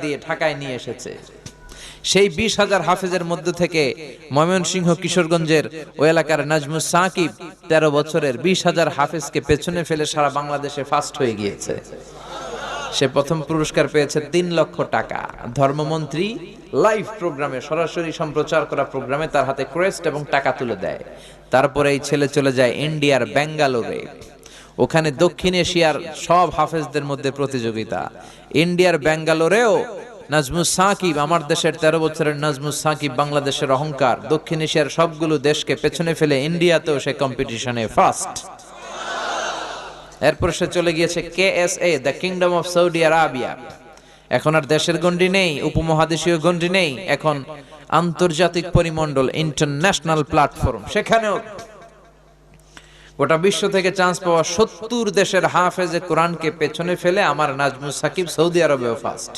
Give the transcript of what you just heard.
দিয়ে ঢাকায় নিয়ে এসেছে। সেই 20,000 হাফেজের মধ্যে থেকে ময়মনসিংহ কিশোরগঞ্জের ওই এলাকার নাজমুস সাকিব 13 বছরের 20,000 হাফেজকে পেছনে ফেলে সারা বাংলাদেশে ফার্স্ট হয়ে গিয়েছে। সে প্রথম পুরস্কার পেয়েছে 3 লক্ষ টাকা। ধর্মমন্ত্রী লাইভ প্রোগ্রামে, সরাসরি সম্প্রচার করা প্রোগ্রামে তার হাতে ক্রেস্ট এবং টাকা তুলে দেয়। তারপরে এই ছেলে চলে যায় ইন্ডিয়ার ব্যাঙ্গালোরে। ওখানে দক্ষিণ এশিয়ার সব হাফেজদের মধ্যে প্রতিযোগিতা। ইন্ডিয়ার ব্যাঙ্গালোরেও নাজমুস সাকিব, আমার দেশের 13 বছরের নাজমুস সাকিব বাংলাদেশের অহংকার, দক্ষিণ এশিয়ার সবগুলো দেশকে পেছনে ফেলে ইন্ডিয়াতেও সে কম্পিটিশনে ফার্স্ট। এরপর সে চলে গিয়েছে KSA, the kingdom of Saudi Arabia. এখন আর দেশের গণ্ডি নেই, উপমহাদেশীয় গণ্ডি নেই, এখন আন্তর্জাতিক পরিমণ্ডল, ইন্টারন্যাশনাল প্ল্যাটফর্ম। সেখানেও গোটা বিশ্ব থেকে চান্স পাওয়া 70 দেশের হাফেজে কোরআনকে পেছনে ফেলে আমার নাজমুস সাকিব সৌদি আরবেও ফার্স্ট।